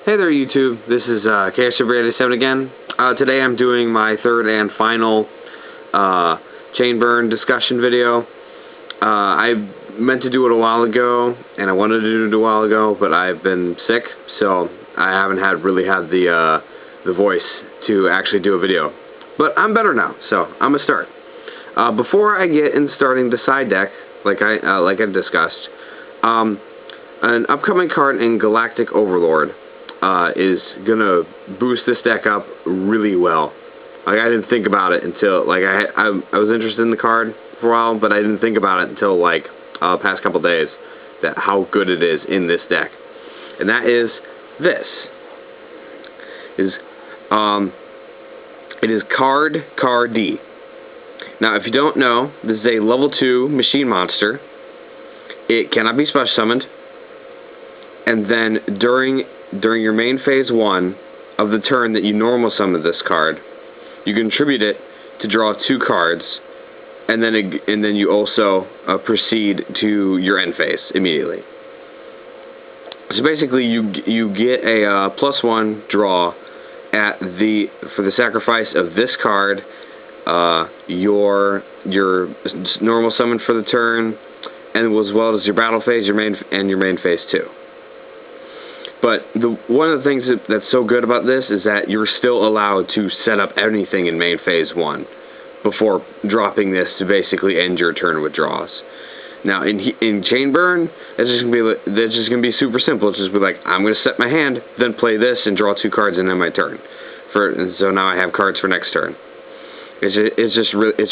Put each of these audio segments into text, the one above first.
Hey there YouTube, this is KSW87 again. Today I'm doing my third and final chain burn discussion video. I meant to do it a while ago, and I wanted to do it a while ago, but I've been sick, so I haven't really had the voice to actually do a video. But I'm better now, so I'm gonna start. Before I get in starting the side deck, like I discussed, an upcoming card in Galactic Overlord is gonna boost this deck up really well. Like, I didn't think about it until, like, I was interested in the card for a while, but I didn't think about it until, like, past couple days, that how good it is in this deck. And that is this. It is Card-D. Now, if you don't know, this is a level 2 machine monster. It cannot be special summoned. And then during your main phase 1 of the turn that you normal summon this card, you contribute it to draw 2 cards, and then you also proceed to your end phase immediately. So basically, you get a +1 draw for the sacrifice of this card, your normal summon for the turn, and as well as your battle phase, your main phase 2. But one of the things that's so good about this is that you're still allowed to set up anything in main phase 1 before dropping this to basically end your turn with draws. Now in Chain Burn, that's just gonna be super simple. It's just be like, I'm gonna set my hand, then play this and draw 2 cards and then my turn. And so now I have cards for next turn. It's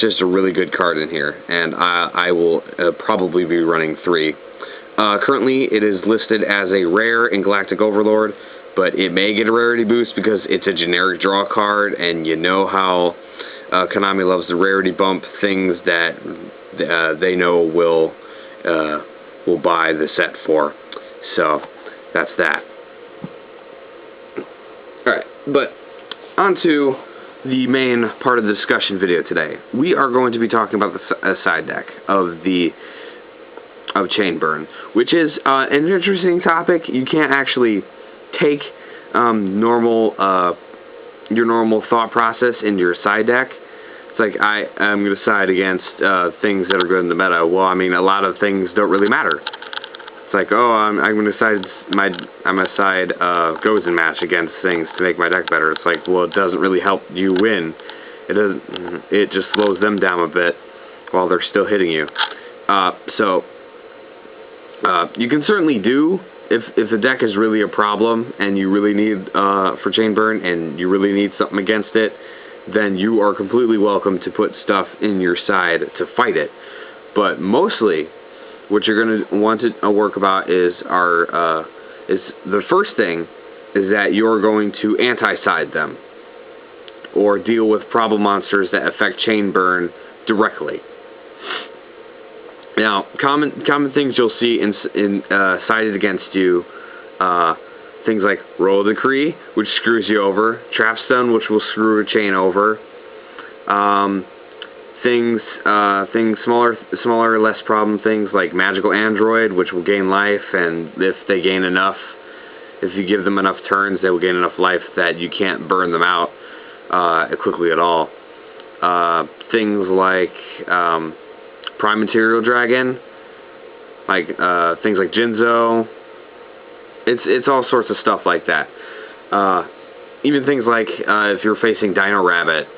just a really good card in here, and I will probably be running 3. Currently, it is listed as a rare in Galactic Overlord, but it may get a rarity boost because it's a generic draw card, and you know how Konami loves the rarity bump things that they know will buy the set for. So that's that. Alright, but on to the main part of the discussion video today. We are going to be talking about the side deck of Chain Burn, which is an interesting topic. You can't actually take your normal thought process into your side deck. It's like, I'm going to side against things that are good in the meta. Well, I mean, a lot of things don't really matter. It's like, oh, I'm going to side Gozen match against things to make my deck better. It's like, well, it doesn't really help you win. It just slows them down a bit while they're still hitting you. You can certainly do, if the deck is really a problem and you really need, for Chain Burn, and you really need something against it, then you are completely welcome to put stuff in your side to fight it. But mostly, what you're going to want to work about is the first thing is that you're going to anti-side them, or deal with problem monsters that affect Chain Burn directly. Now, common things you'll see in sided against you, things like Royal Decree, which screws you over, Trapstone, which will screw a chain over, things smaller, less problem things like Magical Android, which will gain life, and if you give them enough turns, they will gain enough life that you can't burn them out quickly at all. Things like Prime Material Dragon, like things like Jinzo. It's all sorts of stuff like that. Even things like if you're facing Dino Rabbit,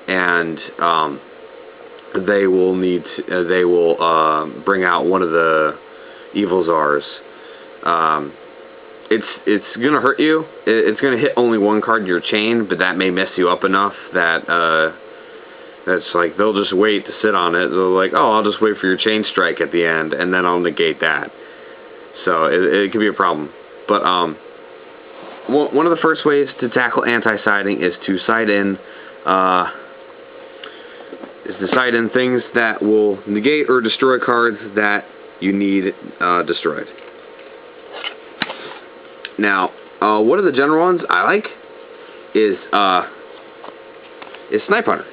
and they will bring out one of the Evil Czars. It's gonna hurt you. It's gonna hit only one card in your chain, but that may mess you up enough that that's like, they'll just wait to sit on it. They're like, oh, I'll just wait for your chain strike at the end, and then I'll negate that. So it can be a problem. But one of the first ways to tackle anti-siding is to side in things that will negate or destroy cards that you need destroyed. Now, one of the general ones I like is Snipe Hunter.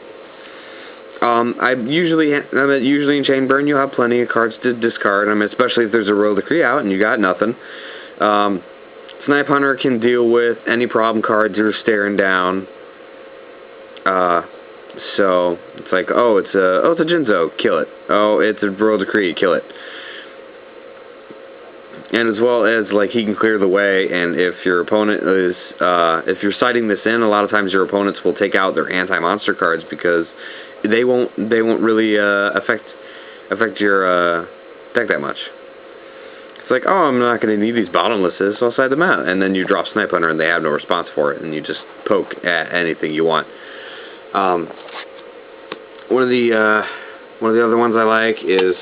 Usually in Chain Burn, you'll have plenty of cards to discard. Especially if there's a Royal Decree out and you got nothing. Snipe Hunter can deal with any problem cards you're staring down. So it's like, oh, it's a Jinzo, kill it. Oh, it's a Royal Decree, kill it. And as well as, like, he can clear the way, and if your opponent is, if you're sighting this in, a lot of times your opponents will take out their anti-monster cards because they won't really affect your deck that much. It's like, oh, I'm not going to need these bottomlesses, so I'll side them out. And then you drop Snipe Hunter and they have no response for it, and you just poke at anything you want. One of the other ones I like is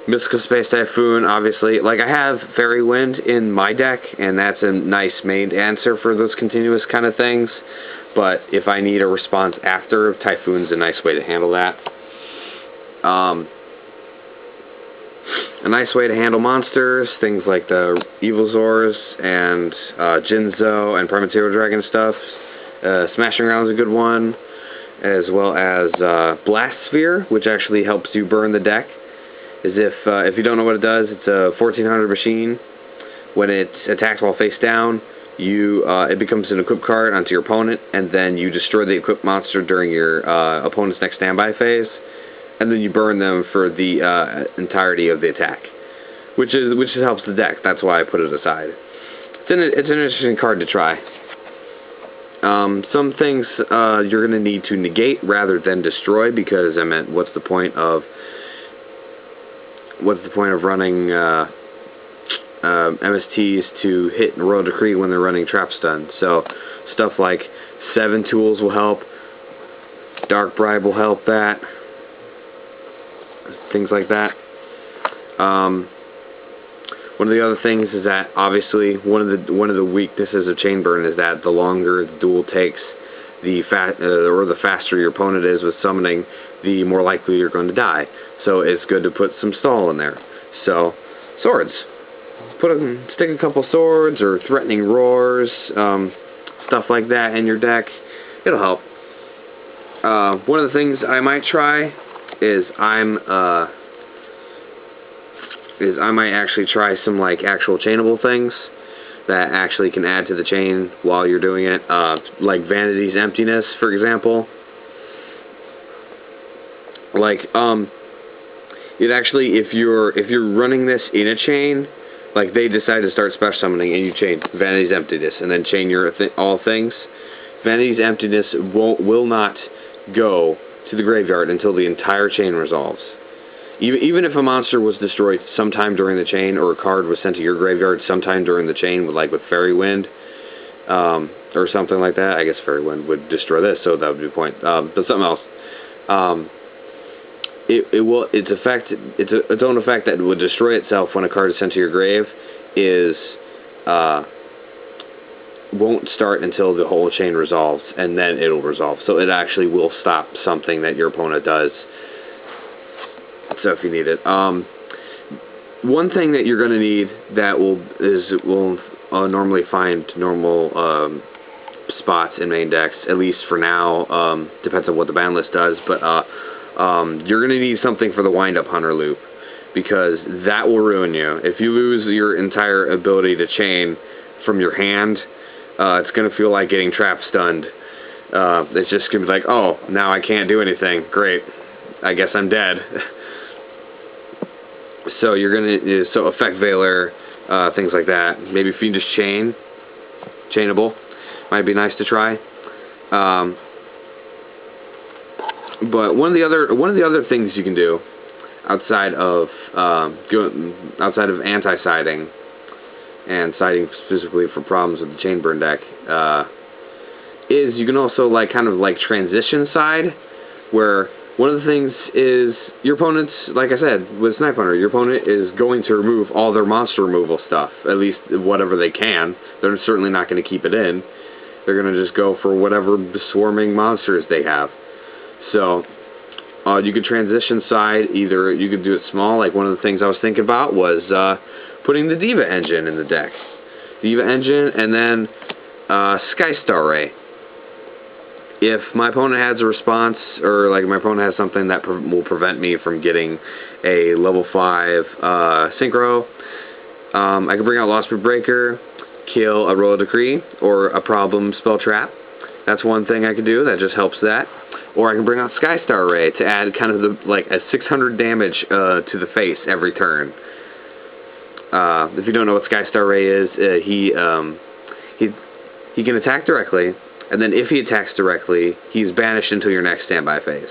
Mystical Space Typhoon, obviously. Like, I have Fairy Wind in my deck, and that's a nice main answer for those continuous kind of things. But if I need a response after, Typhoon's a nice way to handle that. A nice way to handle monsters, things like the Evil Zors and Jinzo and Primaterial Dragon stuff. Smashing Round is a good one, as well as Blast Sphere, which actually helps you burn the deck. As if you don't know what it does, it's a 1400 machine. When it attacks while face down, it becomes an equipped card onto your opponent, and then you destroy the equipped monster during your opponent's next standby phase, and then you burn them for the entirety of the attack, which helps the deck. That's why I put it aside. It's an interesting card to try. Some things you're going to need to negate rather than destroy, because what's the point of running MSTs to hit Royal Decree when they're running Trap Stun? So stuff like 7 Tools will help, Dark Bribe will help that, things like that. One of the other things is that obviously one of the weaknesses of Chain Burn is that the longer the duel takes, the faster your opponent is with summoning, the more likely you're going to die. So it's good to put some stall in there. So swords, stick a couple swords or threatening roars, stuff like that in your deck. It'll help. One of the things I might try is I might actually try some like actual chainable things that actually can add to the chain while you're doing it, like Vanity's Emptiness, for example. Like, it actually, if you're running this in a chain, like they decide to start special summoning and you chain Vanity's Emptiness and then chain your all things, Vanity's Emptiness will not go to the graveyard until the entire chain resolves. Even if a monster was destroyed sometime during the chain, or a card was sent to your graveyard sometime during the chain, with Fairy Wind, or something like that. I guess Fairy Wind would destroy this, so that would be the point. But something else. Its own effect that would destroy itself when a card is sent to your grave won't start until the whole chain resolves, and then it'll resolve. So it actually will stop something that your opponent does. So if you need it, one thing that you're going to need that will normally find normal spots in main decks, at least for now. Depends on what the ban list does, but you're going to need something for the Wind-Up Hunter loop, because that will ruin you. If you lose your entire ability to chain from your hand, it's going to feel like getting trap stunned. It's just going to be like, oh, now I can't do anything. Great. I guess I'm dead. So you're going to, Effect Veiler, things like that. Maybe Fiendish Chainable, might be nice to try. But one of the other things you can do outside of anti-siding and siding specifically for problems with the Chain Burn deck, is you can also kind of transition side, where one of the things is your opponent's, like I said, with Snipe Hunter, your opponent is going to remove all their monster removal stuff, at least whatever they can. They're certainly not going to keep it in. They're going to just go for whatever swarming monsters they have. So you could transition side. Either you could do it small, like one of the things I was thinking about was putting the Diva Engine in the deck. Diva Engine, and then Skystar Ray. If my opponent has a response, or my opponent has something that will prevent me from getting a level 5 Synchro, I can bring out Lost Breaker, kill a Royal Decree or a problem spell trap. That's one thing I could do. That just helps that. Or I can bring out Skystar Ray to add kind of a 600 damage to the face every turn. If you don't know what Skystar Ray is, he can attack directly, and then if he attacks directly, he's banished until your next standby phase.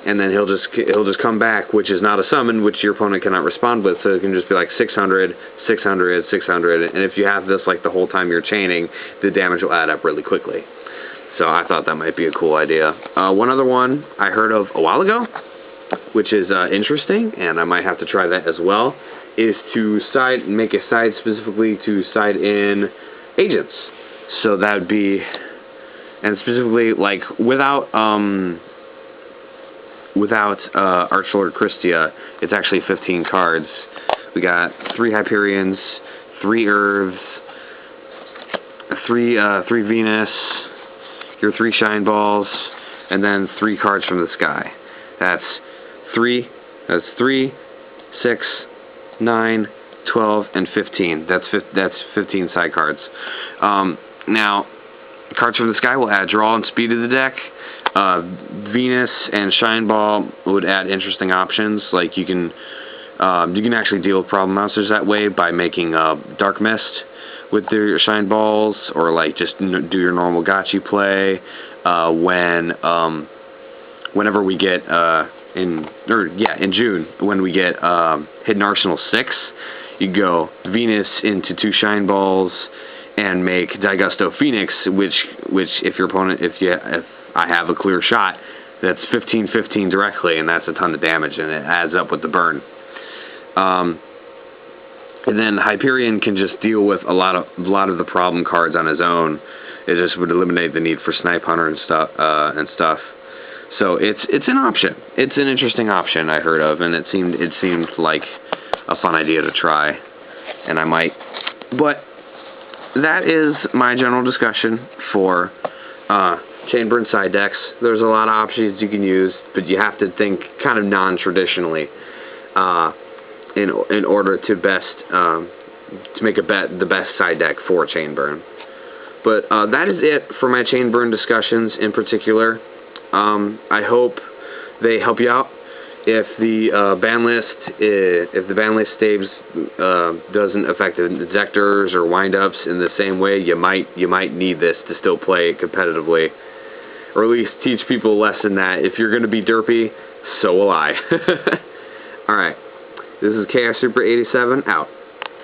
And then he'll just come back, which is not a summon, which your opponent cannot respond with, so it can just be like 600, 600, 600, and if you have this like the whole time you're chaining, the damage will add up really quickly. So I thought that might be a cool idea. One other one I heard of a while ago, which is interesting, and I might have to try that as well, is to make a side specifically to side in agents. So that would be, and specifically like without Archlord Christia, it's actually 15 cards. We got 3 Hyperions, 3 Irvs, 3 Venus, your 3 Shine Balls, and then 3 cards from the sky. That's 3, 6, 9, 12, and 15. That's 15 side cards. Now, cards from the sky will add draw and speed to the deck. Venus and Shine Ball would add interesting options, like you can actually deal with problem monsters that way by making Dark Mist with your Shine Balls, or like just do your normal Gotchi play. Whenever we get in June, when we get Hidden Arsenal 6, you go Venus into 2 Shine Balls and make Daigusto Phoenix, which if your opponent, if I have a clear shot, that's 15/15 directly, and that's a ton of damage, and it adds up with the burn. And then Hyperion can just deal with a lot of the problem cards on his own. It just would eliminate the need for Snipe Hunter and stuff. So it's an option. It's an interesting option I heard of, and it seemed like a fun idea to try, and I might. But that is my general discussion for Chainburn side decks. There's a lot of options you can use, but you have to think kind of non-traditionally in order to make the best side deck for Chainburn. But that is it for my Chainburn discussions in particular. I hope they help you out. If the ban list staves doesn't affect the Ejectors or windups in the same way, you might need this to still play it competitively, or at least teach people a lesson that if you're going to be derpy, so will I. All right, this is Chaos Super 87 out.